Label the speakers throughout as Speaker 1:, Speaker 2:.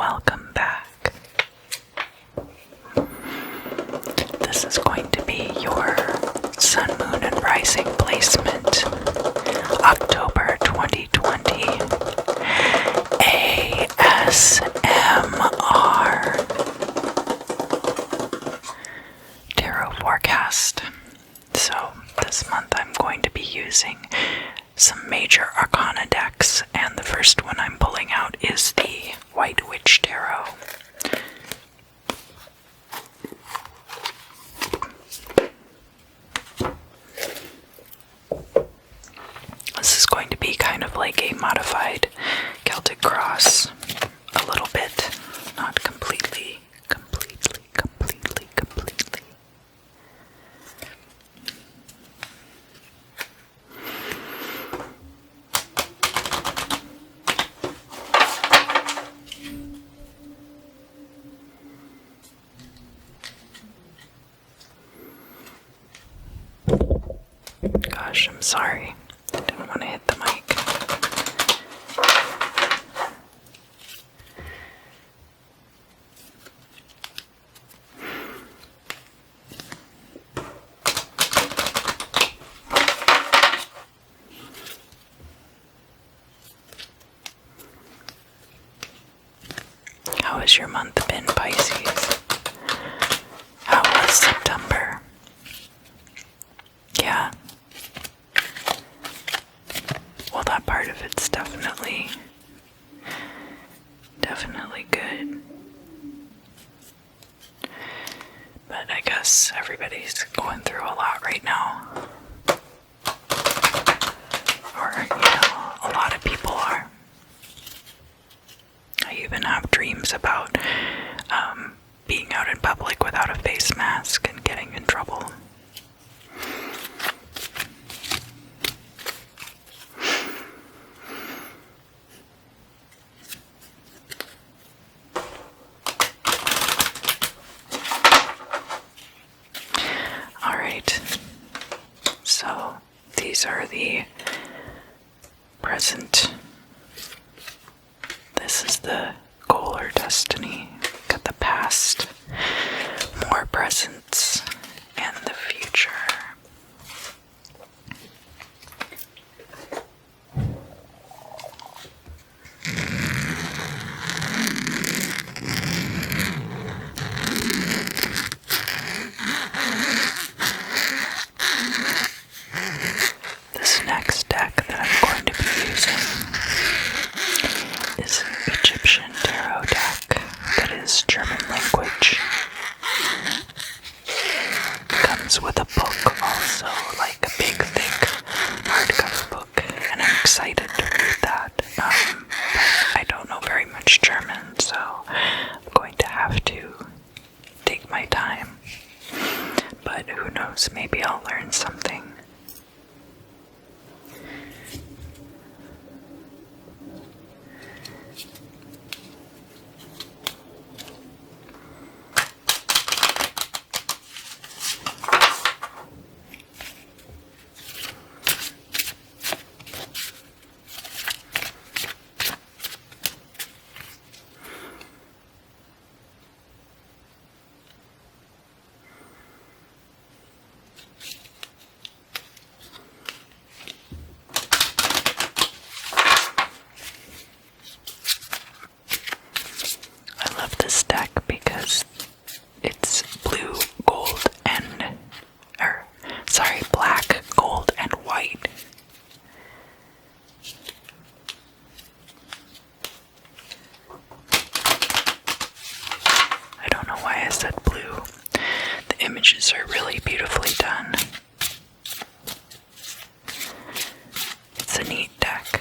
Speaker 1: welcome back. This is going to be your Sun, Moon, and Rising placement, October 2020, ASMR Tarot Forecast. So this month I'm going to be using some major arcana decks, and the first one I'm pulling out is the White Witch Tarot. This is going to be kind of like a modified Celtic cross, a little bit, not completely. Gosh, I'm sorry. I didn't want to hit the mic. How has your month been, Pisces? How was September? Yeah. Well, that part of it's definitely good. But I guess everybody's going through a lot right now. Or, a lot of people are. I even have dreams about being out in public without a face mask and getting in trouble. So these are the present. This is the goal or destiny. Got the past, more presents, and the future. This next deck that I'm going to be using is an Egyptian Tarot deck that is German language. Comes with a book also, like a big, thick hardcover book, and I'm excited to read that. But I don't know very much German, so I'm going to have to take my time. But who knows, maybe I'll learn something. This deck because it's black, gold, and white. I don't know why I said blue. The images are really beautifully done. It's a neat deck.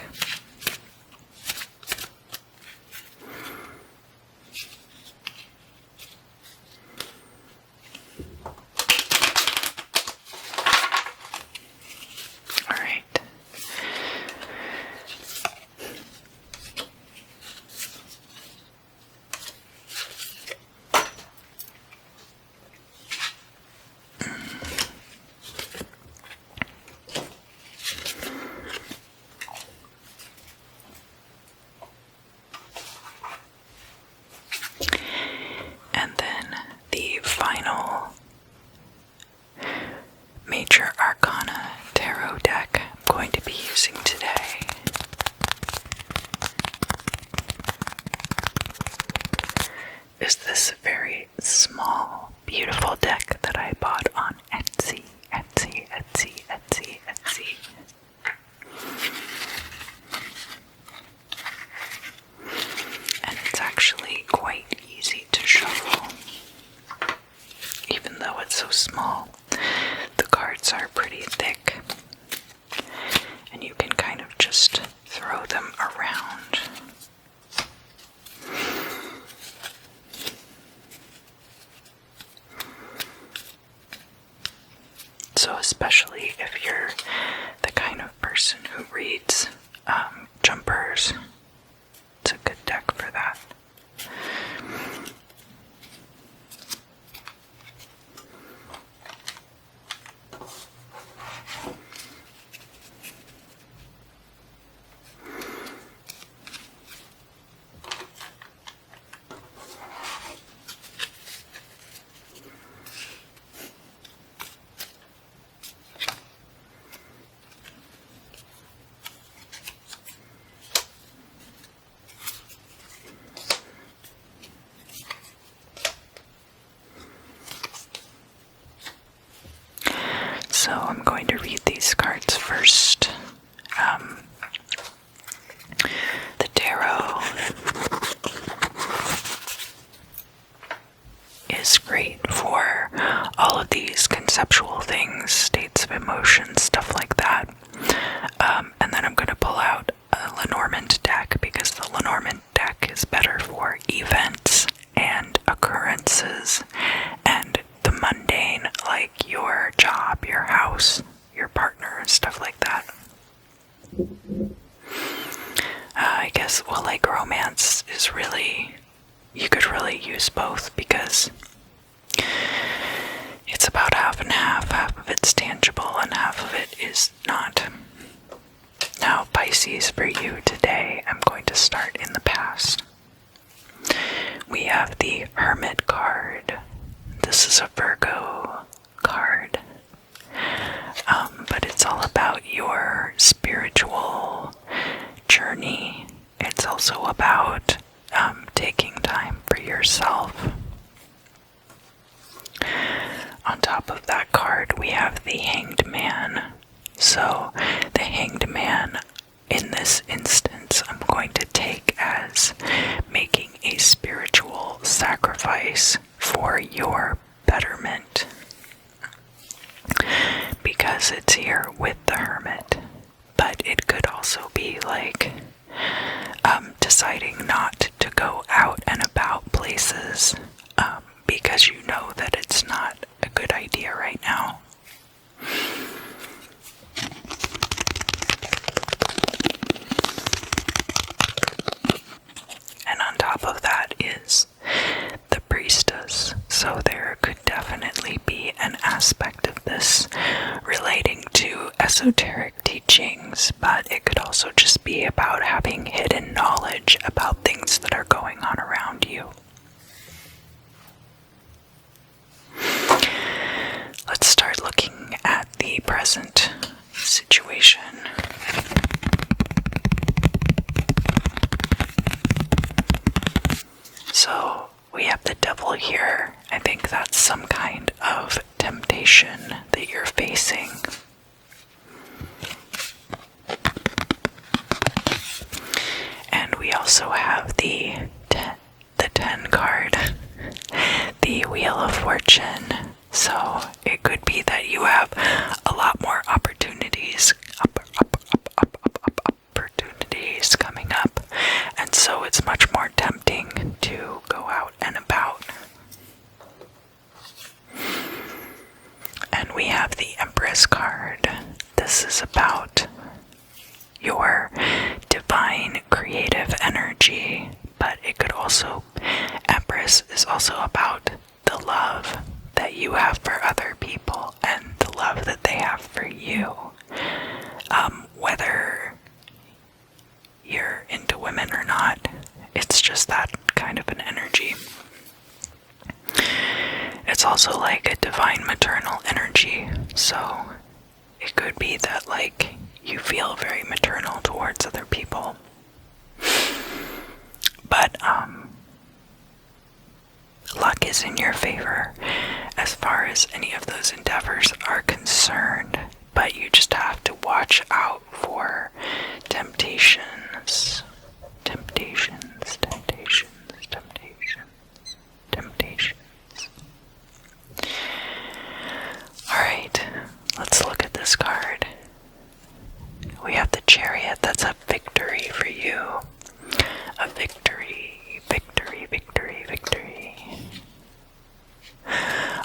Speaker 1: this very small, beautiful deck that I bought on Etsy. And it's actually quite easy to shuffle. Even though it's so small, the cards are pretty thick. And you can kind of just throw them around. So especially if you're the kind of person who reads jumpers, it's a good deck for that. So I'm going to read these cards first. The tarot is great for all of these conceptual things, states of emotion, stuff like that. And then I'm going to pull out a Lenormand deck because the Lenormand deck is better for events and occurrences and the mundane, like your job, your house, your partner, and stuff like that. I guess, well, like romance is really, you could really use both because it's about half and half. Half of it's tangible and half of it is not. Now, Pisces, for you today, I'm going to start in the past. We have the Hermit card. This is a Virgo card. But it's all about your spiritual journey. It's also about taking time for yourself. On top of that card, we have the Hanged Man. So, the Hanged Man, in this instance, I'm going to take as making a spiritual sacrifice for your betterment. Because it's here with the Hermit. But it could also be like deciding not to go out and about places because you know that it's not a good idea right now. And on top of that is the Priestess. So there could definitely be an aspect of this relating to esoteric teachings, but it could also just be about having hidden knowledge about things that are going on around you. Let's start looking at the present situation. So we have the Devil here. I think that's some kind of temptation that you're facing. And we also have the 10 card, the Wheel of Fortune. So it could be that you have a lot more opportunities coming up, and so it's much more tempting to go out and about. And we have the Empress card. This is about your divine creative energy, but it could also, Empress is also about the love that you have for other people and the love that they have for you. Whether you're into women or not, it's just that kind of an energy. It's also like a divine maternal energy, so it could be that like you feel very maternal towards other people. But is in your favor as far as any of those endeavors are concerned, but you just have to watch out for temptations. Alright, let's look at this card. We have the Chariot. That's a victory for you. A victory.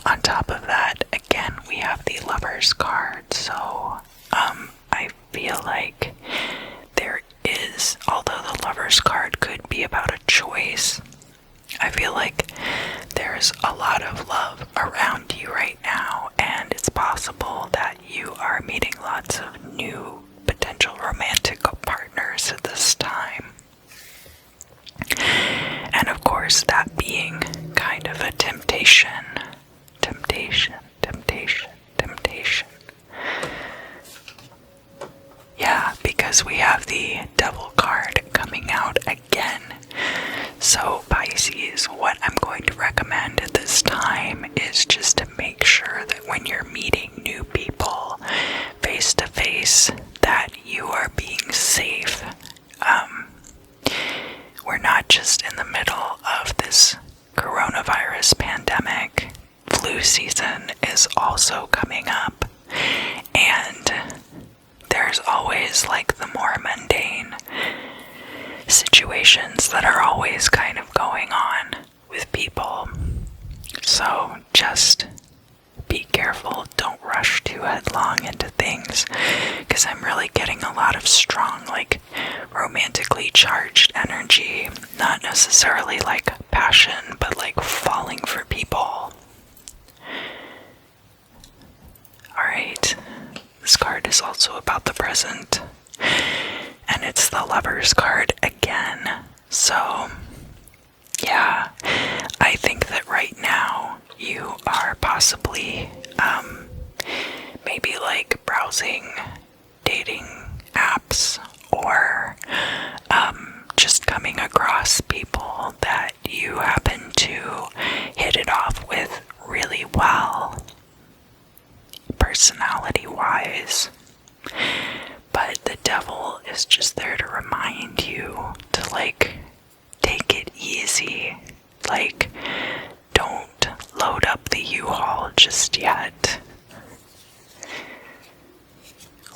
Speaker 1: On top of that, again, we have the Lover's card. So, I feel like there is, although the Lover's card could be about a choice, I feel like there's a lot of love around you right now, and it's possible that you are meeting lots of new potential romantic partners at this time. And of course, that being kind of a temptation. Yeah, because we have the Devil card coming out again. So Pisces, what I'm going to recommend at this time is just to make sure that when you're meeting new people face to face, that you are being safe. We're not just in the middle of this coronavirus pandemic. Flu season is also coming up, and there's always like the more mundane situations that are always kind of going on with people. So just be careful, don't rush too headlong into things, because I'm really getting a lot of strong, like, romantically charged energy, not necessarily like passion, but like falling for people. Alright, this card is also about the present, and it's the Lover's card again. So yeah, I think that right now you are possibly maybe like browsing dating apps, or just coming across people that you happen to hit it off with really well, personality wise. But the Devil is just there to remind you to like take it easy. Like, don't load up the U-Haul just yet.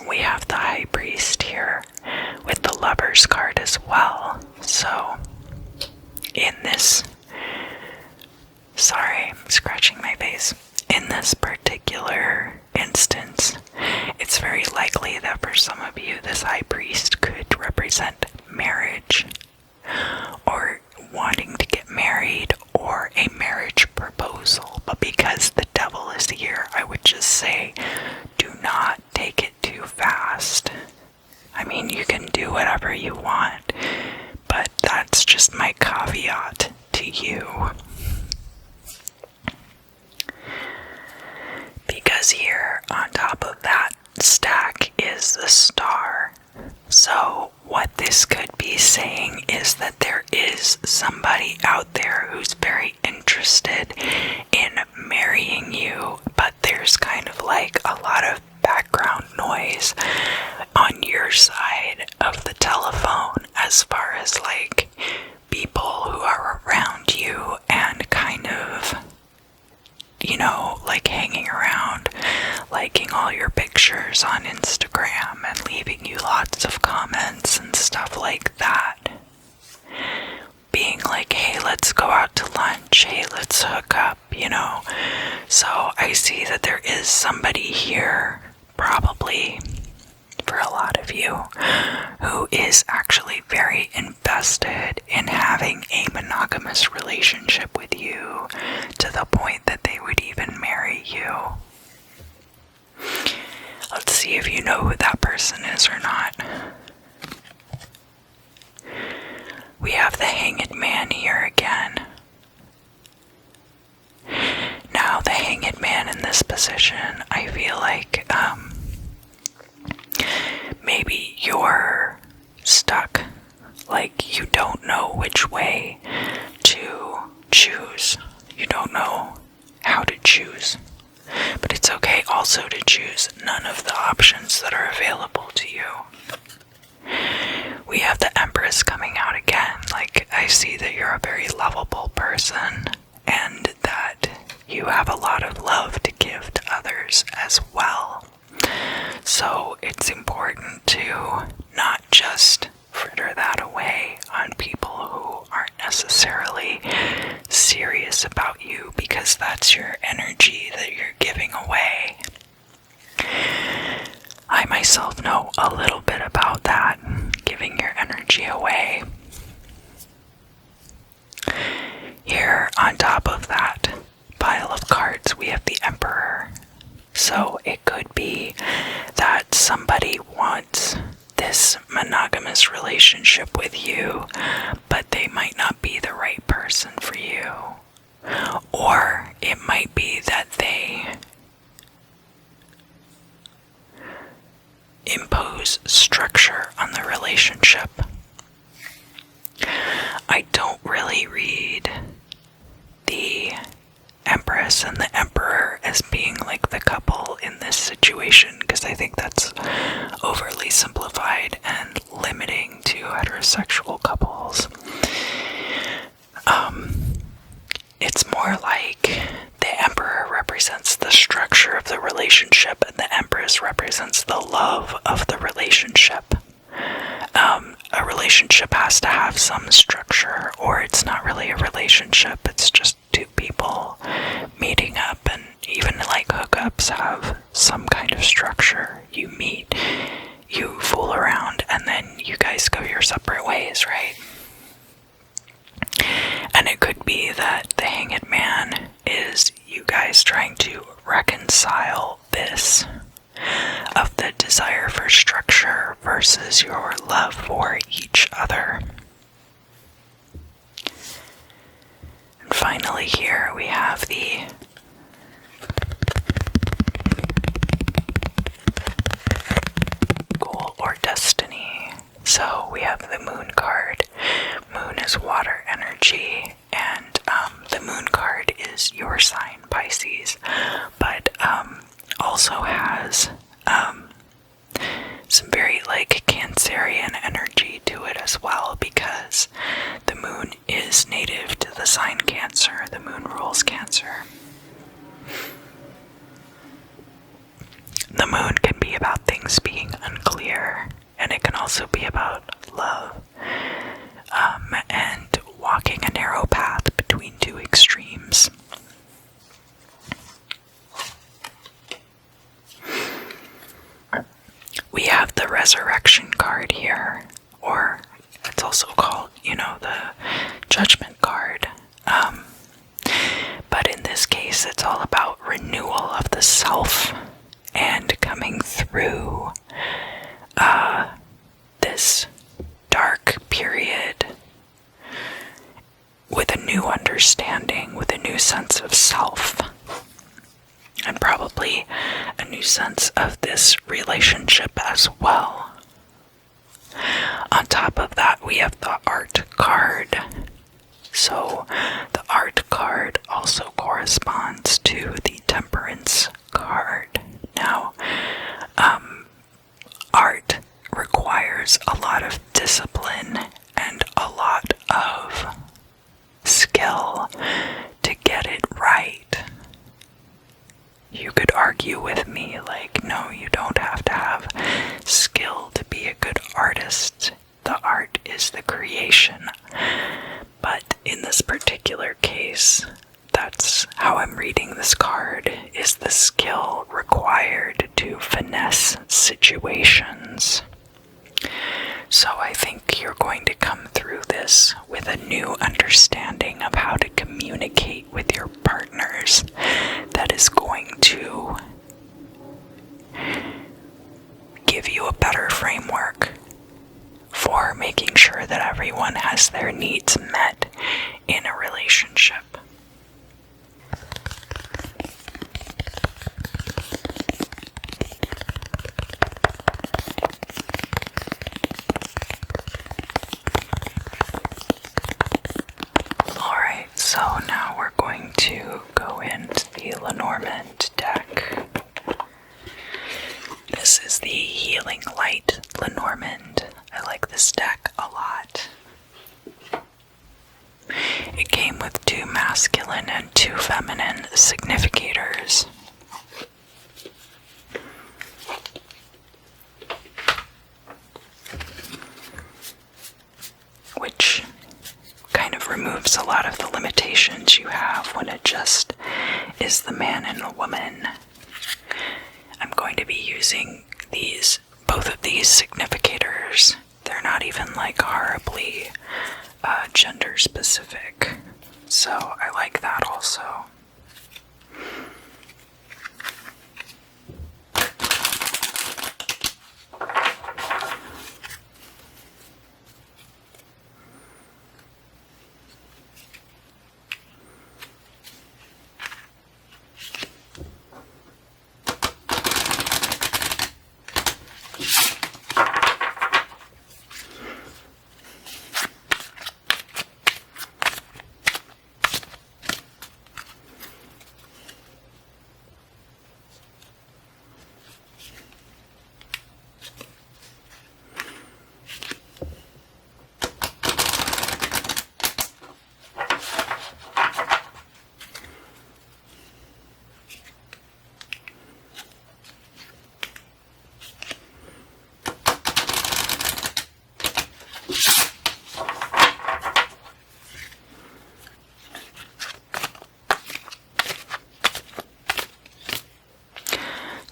Speaker 1: We have the High Priest here with the Lover's card as well. So, in this... Sorry, I'm scratching my face. In this particular instance, it's very likely that for some of you, this High Priest could represent marriage, or wanting to get married, or a marriage proposal. But because the Devil is here, I would just say, do not take it too fast. I mean, you can do whatever you want, but that's just my caveat to you. Because here, on top of that stack, is the Star. So what this could be saying is that there is somebody out there who's very interested in marrying you, but there's kind of like a lot of background noise on your side of the telephone as far as like people who are around you and kind of, you know, like hanging around, liking all your pictures on Instagram and leaving you lots of comments and stuff like that. Being like, hey, let's go out to lunch, hey, let's hook up, you know. So I see that there is somebody here, probably for a lot of you, who is actually very invested in having a monogamous relationship with you, to the point that they would even marry you. Let's see if you know who that person is or not. We have the Hanged Man here again. Now, the Hanged Man in this position, I feel like maybe you're stuck, like you don't know which way to choose. you don't know how to choose. But it's okay also to choose none of the options that are available to you. We have the Empress coming out again. Like, I see that you're a very lovable person and that you have a lot of love to give to others as well. So it's important to not just fritter that away on people who aren't necessarily serious about you, because that's your energy that you're giving away. I myself know a little bit about that, giving your energy away. Here, on top of that pile of cards, we have the Emperor. So it could be that somebody wants this monogamous relationship with you, but they might not be the right person for you. Or it might be that they impose structure on the relationship. I don't really read the Empress and the Emperor as being like the couple in this situation, because I think that's overly simplified and limiting to heterosexual couples. It's more like the Emperor represents the structure of the relationship and the Empress represents the love of the relationship. A relationship has to have some structure, or it's not really a relationship, it's just two people meeting up, and even like hookups have some kind of structure. You meet, you fool around, and then you guys go your separate ways, right? And it could be that the Hanged Man is you guys trying to reconcile this of the desire for structure versus your love for each other. And finally here we have the goal or destiny. So we have the Moon card. Moon is water energy, and the Moon card is your sign, Pisces, but also has some very like Cancerian energy to it as well, because the Moon is native to the sign Cancer. The Moon rules Cancer. The Moon can be about things being unclear, and it can also be about love, and walking a narrow path between two extremes. We have the Resurrection card here, or it's also called, the Judgment card. But in this case, it's all about renewal of the self and coming through this dark period with a new understanding, with a new sense of self, and probably a new sense of this relationship as well. On top of that, we have the Art card. So the Art card also corresponds to the Temperance card. Now, art requires a lot of discipline and a lot of skill to get it right. You could argue with me like, no, you don't have to have skill to be a good artist. The art is the creation. But in this particular case, that's how I'm reading this card, is the skill required to finesse situations. So I think you're going to come through this with a new understanding of how to communicate with your partners that is going to give you a better framework for making sure that everyone has their needs met in a relationship. Alright, so now we're going to the Lenormand Deck. This is the Healing Light Lenormand. I like this deck a lot. It came with 2 masculine and 2 feminine significators. Which kind of removes a lot of the limitations you have when it just is the man and the woman. I'm going to be using both of these significators. They're not even like horribly gender specific, so I like that also.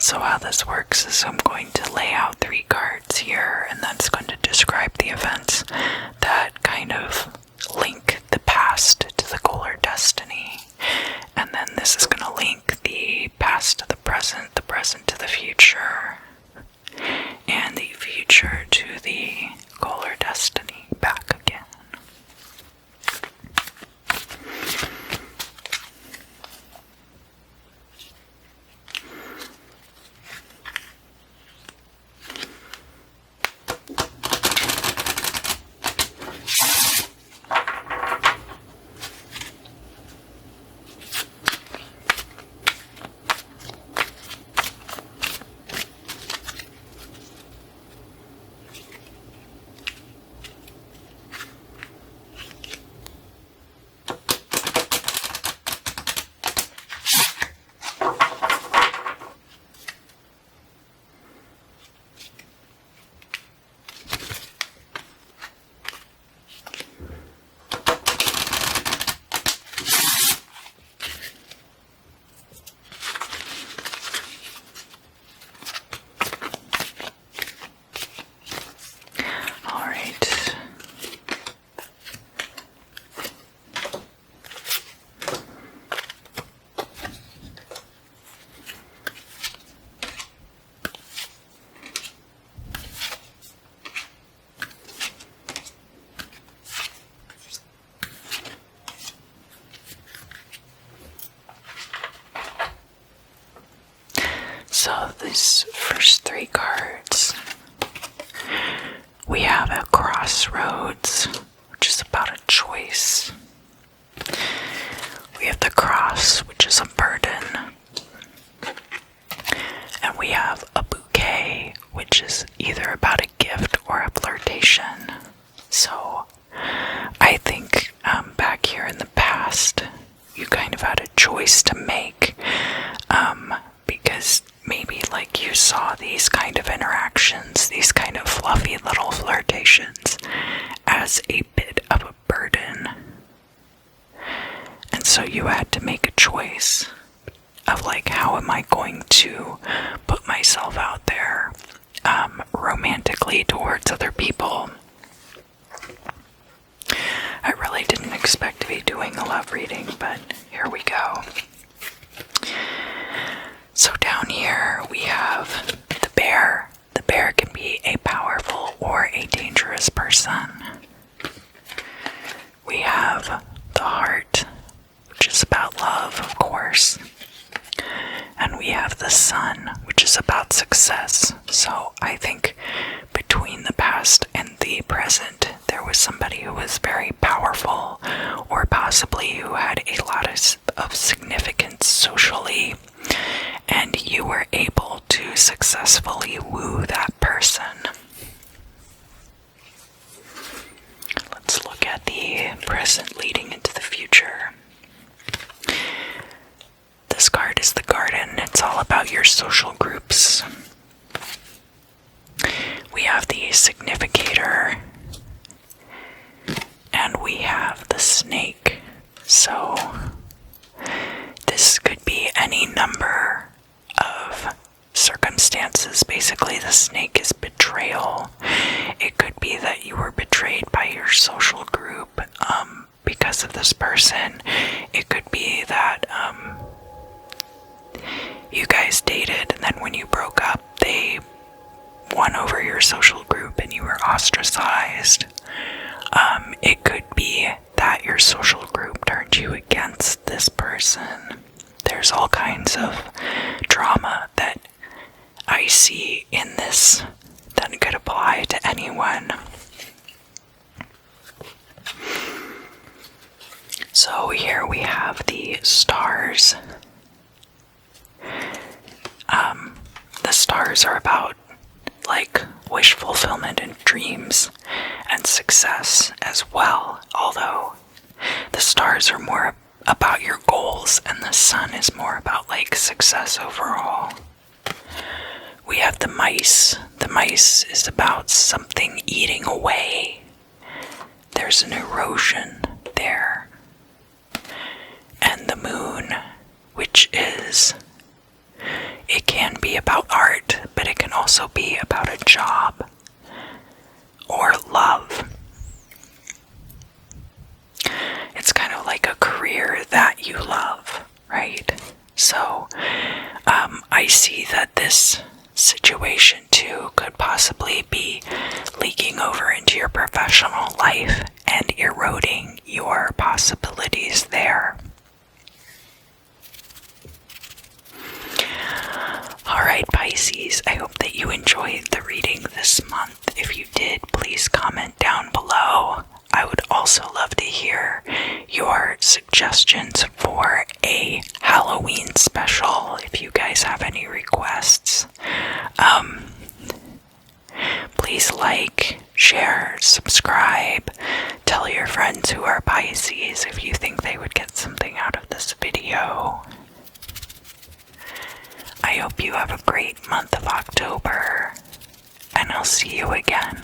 Speaker 1: So how this works is I'm going to lay out 3 cards here, and that's going to describe the events that kind of link the past to the goal or destiny. And then this is going to link the past to the present to the future, and the future to the goal or destiny back again. So these first 3 cards, we have a crossroads, which is about a choice. We have the cross, which is a burden. And we have a bouquet, which is either about a gift or a flirtation. So I think back here in the past, you kind of had a choice to make, because maybe like you saw these kind of interactions, these kind of fluffy little flirtations, as a bit of a burden. And so you had to make a choice of like, how am I going to put myself out there romantically towards other people. I really didn't expect to be doing a love reading, but here we go. So down here we have the bear. The bear can be a powerful or a dangerous person. We have the heart, which is about love, of course. And we have the sun, which is about success. So I think between the past and the present, there was somebody who was very powerful, or possibly who had a lot of significant experience socially, and you were able to successfully woo that person. Let's look at the present leading into the future. This card is the Garden. It's all about your social groups. We have the Significator, and we have the Snake. So this could be any number of circumstances. Basically, the Snake is betrayal. It could be that you were betrayed by your social group because of this person. It could be that you guys dated, and then when you broke up, they won over your social group and you were ostracized. It could be that your social group turned you against this person. There's all kinds of drama that I see in this that could apply to anyone. So here we have the stars. The stars are about like wish fulfillment and dreams and success as well, although the stars are more about your goals and the sun is more about like success overall. We have the mice. The mice is about something eating away. There's an erosion there. And the moon, which is, it can be about art, but it can also be about a job or love. It's kind of like a career that you love, right? So I see that this situation too could possibly be leaking over into your professional life and eroding your possibilities there. Alright, Pisces, I hope that you enjoyed the reading this month. If you did, please comment down below. I would also love to hear your suggestions for a Halloween special, if you guys have any requests. Please like, share, subscribe, tell your friends who are Pisces if you think they would get something out of this video. I hope you have a great month of October, and I'll see you again